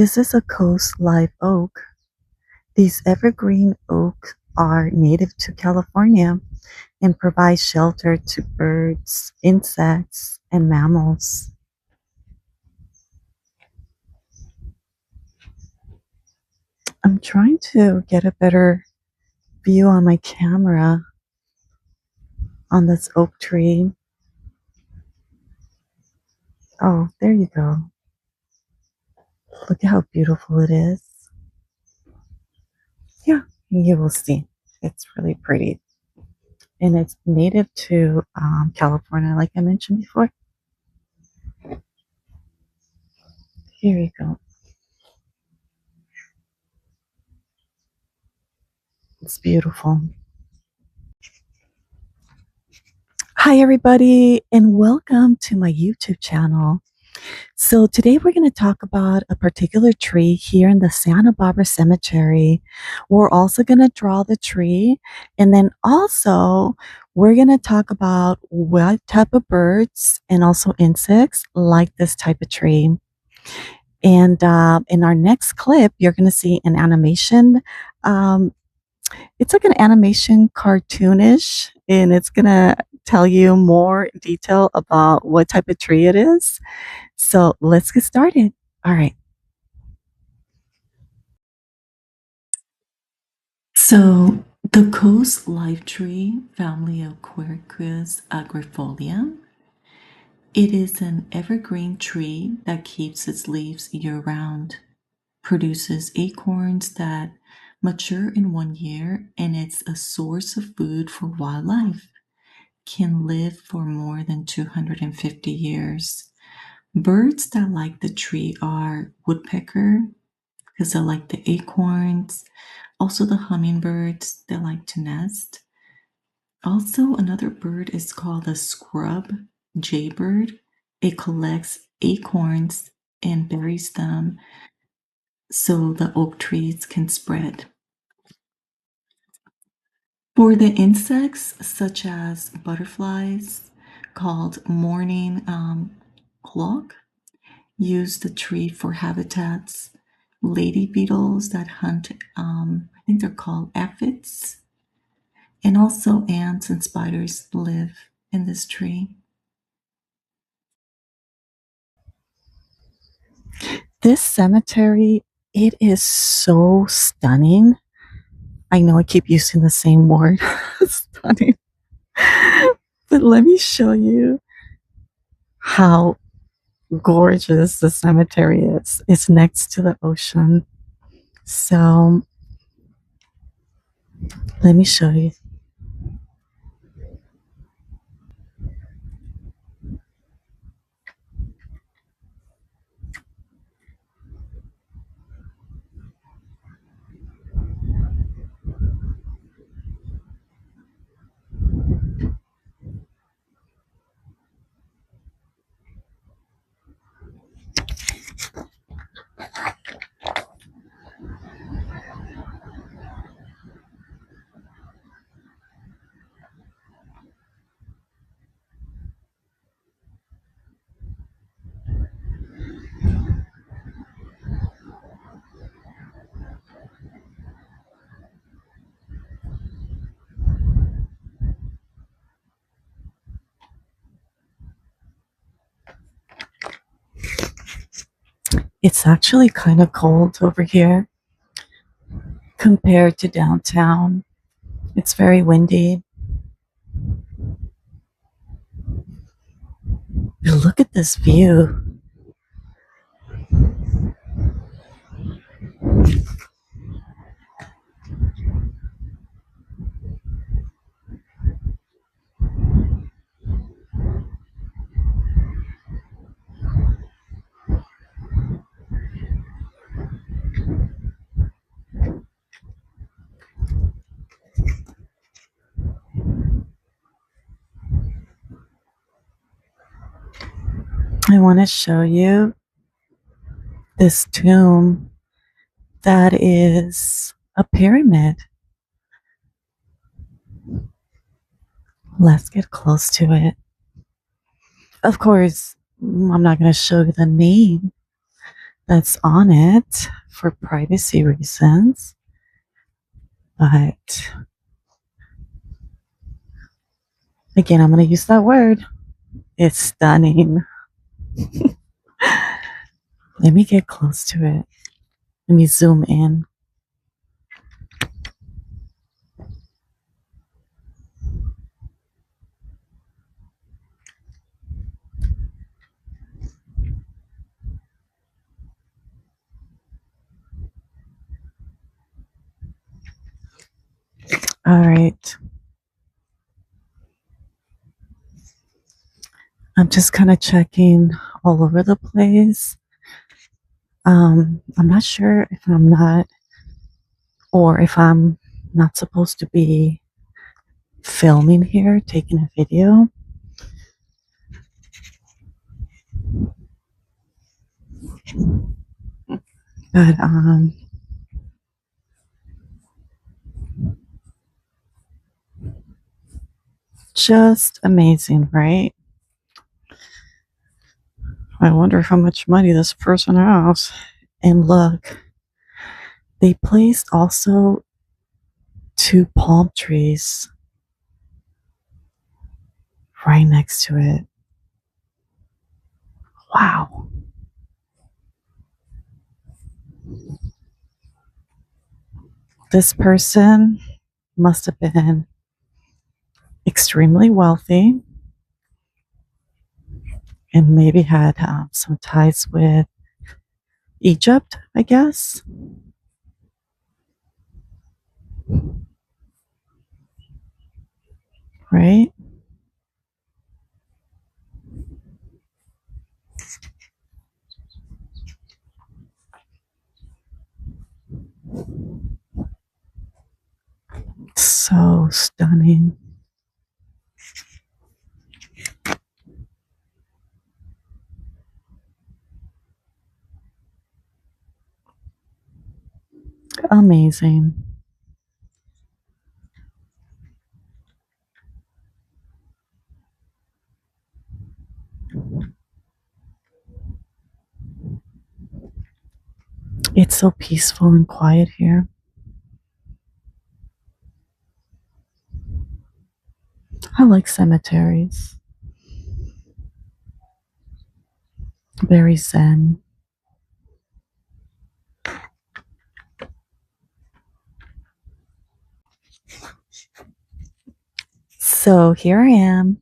This is a coast live oak. These evergreen oaks are native to California and provide shelter to birds, insects, and mammals. I'm trying to get a better view on my camera on this oak tree. Oh, there you go. Look at how beautiful it is. Yeah, you will see. It's really pretty. And it's native to California, like I mentioned before. Here you go. It's beautiful. Hi, everybody, and welcome to my YouTube channel. So, today we're going to talk about a particular tree here in the Santa Barbara Cemetery. We're also going to draw the tree, and then also we're going to talk about what type of birds and also insects like this type of tree. And in our next clip, you're going to see an animation. Um, it's like an animation cartoonish, and it's going to tell you more detail about what type of tree it is. So let's get started. All right. So the coast live tree, family of Quercus agrifolia, it is an evergreen tree that keeps its leaves year-round, produces acorns that mature in 1 year, and it's a source of food for wildlife. Can live for more than 250 years. Birds that like the tree are woodpecker, because they like the acorns, also the hummingbirds that like to nest. Also, another bird is called the scrub jaybird. It collects acorns and buries them so the oak trees can spread. For the insects, such as butterflies called mourning clock, use the tree for habitats. Lady beetles that hunt, I think they're called aphids, and also ants and spiders live in this tree. This cemetery, it is so stunning. I know I keep using the same word, stunning, but let me show you how gorgeous the cemetery is. It's next to the ocean. So let me show you. It's actually kind of cold over here compared to downtown. It's very windy. Look at this view. I want to show you this tomb that is a pyramid. Let's get close to it. Of course, I'm not going to show you the name, that's on it for privacy reasons. But again, I'm going to use that word. It's stunning. Let me get close to it. Let me zoom in. All right. I'm just kind of checking all over the place. I'm not sure if I'm not, or if I'm not supposed to be filming here, taking a video. But just amazing, right? I wonder how much money this person has. And look, they placed also 2 palm trees right next to it. Wow. This person must have been extremely wealthy and maybe had some ties with Egypt, I guess. Right? So stunning. Amazing. It's so peaceful and quiet here. I like cemeteries. Very zen. So here I am,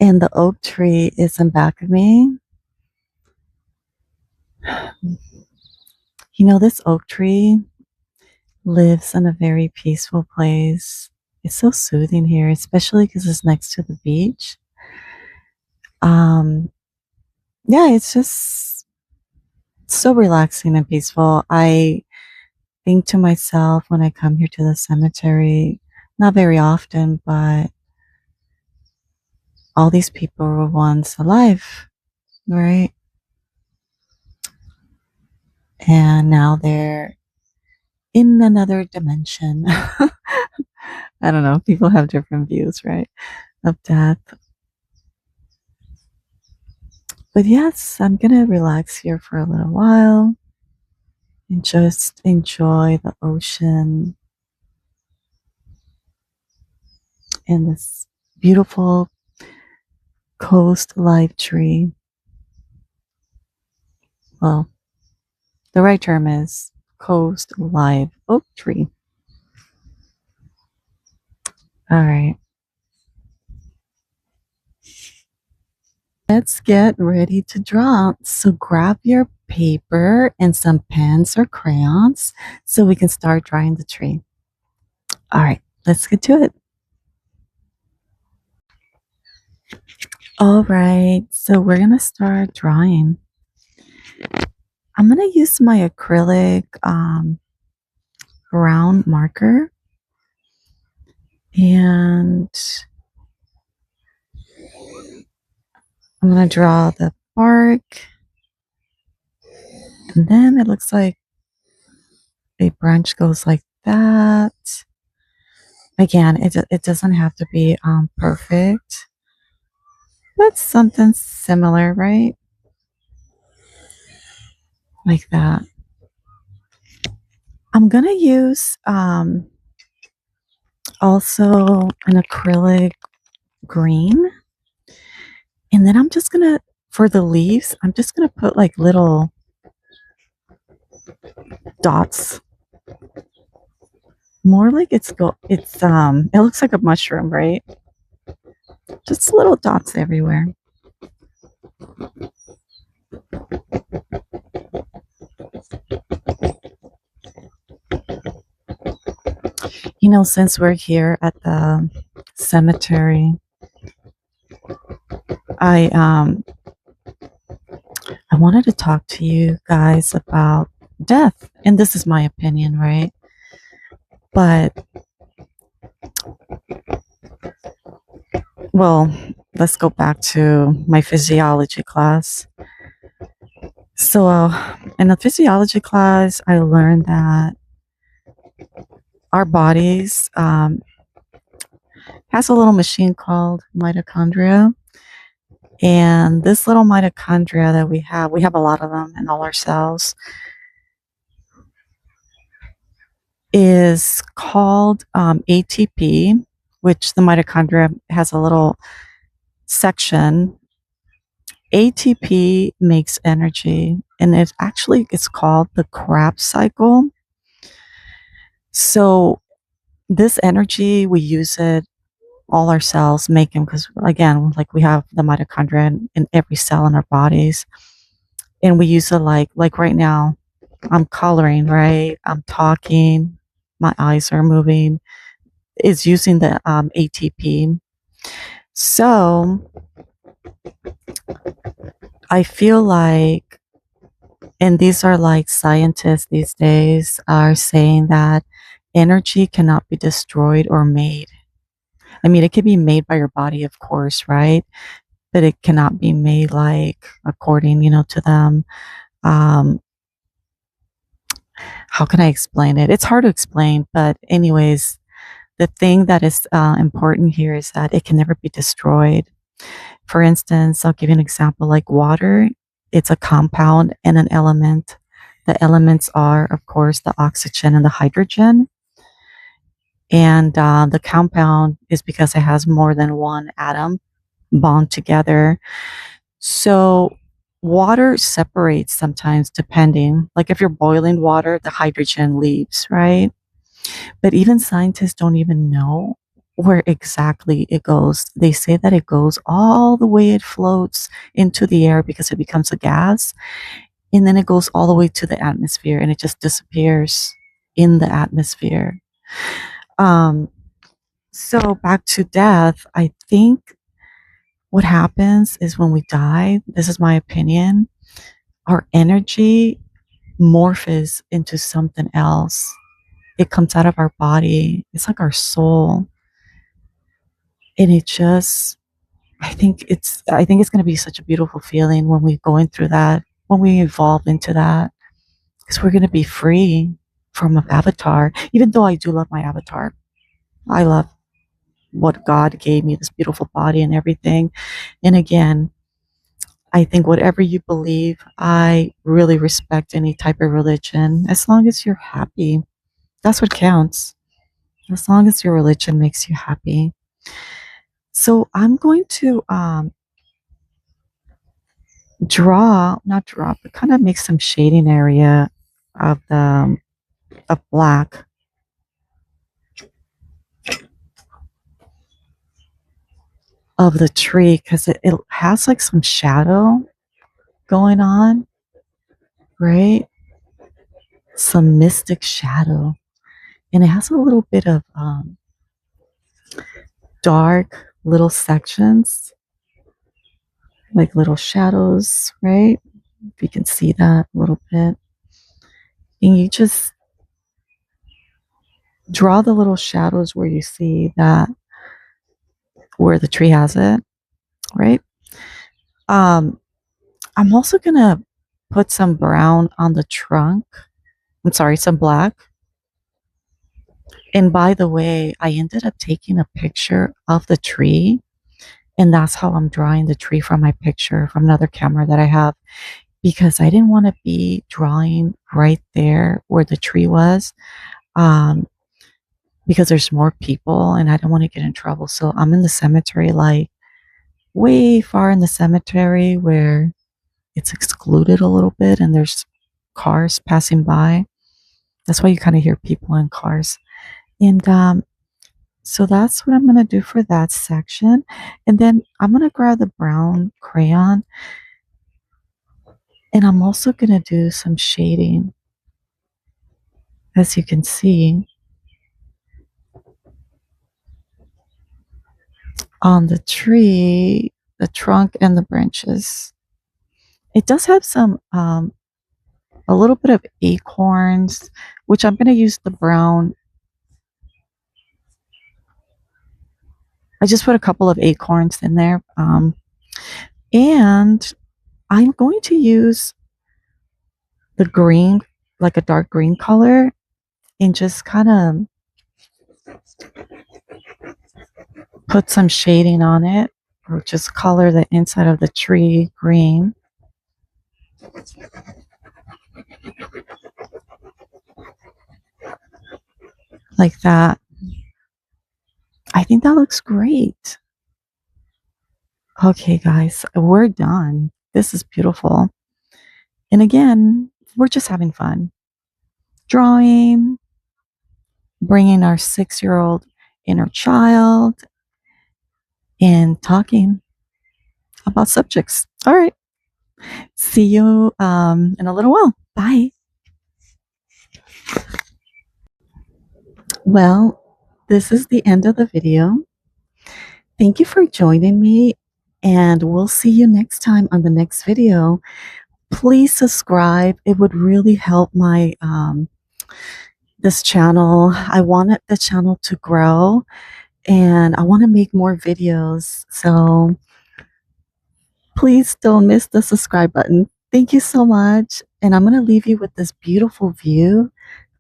and the oak tree is in back of me. You know, this oak tree lives in a very peaceful place. It's so soothing here, especially because it's next to the beach. Um, yeah, it's just so relaxing and peaceful. I think to myself when I come here to the cemetery, not very often, but all these people were once alive, right? And now they're in another dimension. I don't know. People have different views, right? Of death. But yes, I'm going to relax here for a little while and just enjoy the ocean and this beautiful coast live tree. Well, the right term is coast live oak tree. All right. Let's get ready to draw. So grab your paper and some pens or crayons so we can start drawing the tree. All right, let's get to it. All right, so we're going to start drawing. I'm going to use my acrylic brown marker, and I'm going to draw the bark, and then it looks like a branch goes like that. Again, it doesn't have to be perfect, but something similar, right? like that. I'm going to use also an acrylic green. And then I'm just going to, for the leaves, I'm just going to put like little dots. More like it looks like a mushroom, right? Just little dots everywhere. Since we're here at the cemetery, I I wanted to talk to you guys about death. And this is my opinion, right? But well, let's go back to my physiology class. So, in the physiology class, I learned that our bodies has a little machine called mitochondria. And this little mitochondria that we have a lot of them in all our cells, is called ATP, which the mitochondria has a little section. ATP makes energy, and it's called the Krebs cycle. So this energy, we use it, all our cells make them, because again, like we have the mitochondria in every cell in our bodies, and we use it like right now. I'm coloring, right? I'm talking, my eyes are moving. Is using the ATP. So I feel like, and these are like scientists these days are saying that energy cannot be destroyed or made. I mean, it can be made by your body, of course, right? But it cannot be made like according, to them. Um, how can I explain it? It's hard to explain, but anyways, the thing that is important here is that it can never be destroyed. For instance, I'll give you an example like water. It's a compound and an element. The elements are, of course, the oxygen and the hydrogen. And the compound is because it has more than one atom bond together. So water separates sometimes depending, like if you're boiling water, the hydrogen leaves, right? But even scientists don't even know where exactly it goes. They say that it goes all the way, it floats into the air because it becomes a gas, and then it goes all the way to the atmosphere and it just disappears in the atmosphere. Um, so back to death, I think what happens is when we die, this is my opinion, our energy morphs into something else. It comes out of our body. It's like our soul. And it just I think it's going to be such a beautiful feeling when we go in through that, when we evolve into that, because we're going to be free from an avatar. Even though I do love my avatar, I love what God gave me, this beautiful body and everything. And again, I think whatever you believe, I really respect any type of religion as long as you're happy. That's what counts. As long as your religion makes you happy. So I'm going to not draw, but kind of make some shading area of the of black of the tree because it has like some shadow going on, right? Some mystic shadow, and it has a little bit of dark little sections, like little shadows, right? If you can see that a little bit, and you just draw the little shadows where you see that where the tree has it, right? Um, I'm also gonna put some brown on the trunk. I'm sorry, some black. And by the way, I ended up taking a picture of the tree, and that's how I'm drawing the tree from my picture from another camera that I have. because I didn't want to be drawing right there where the tree was, um, because there's more people and I don't want to get in trouble. So I'm in the cemetery, like way far in the cemetery where it's excluded a little bit and there's cars passing by. That's why you kind of hear people in cars. And so that's what I'm going to do for that section. And then I'm going to grab the brown crayon and I'm also going to do some shading. As you can see on the tree, the trunk and the branches. It does have some, a little bit of acorns, which I'm going to use the brown. I just put a couple of acorns in there. And I'm going to use the green, like a dark green color, and just kind of put some shading on it, or just color the inside of the tree green like that. I think that looks great. Okay, guys, we're done. This is beautiful. And again, we're just having fun. Drawing, bringing our 6-year-old inner child, and talking about subjects. All right. See you in a little while. Bye. Well, this is the end of the video. Thank you for joining me, and we'll see you next time on the next video. Please subscribe. It would really help my this channel. I wanted the channel to grow, and I want to make more videos. So please don't miss the subscribe button. Thank you so much. And I'm going to leave you with this beautiful view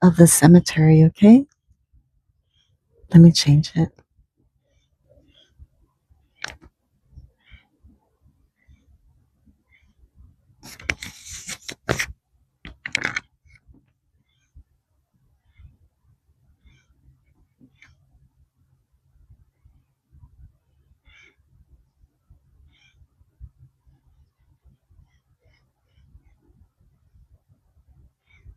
of the cemetery, okay? Let me change it.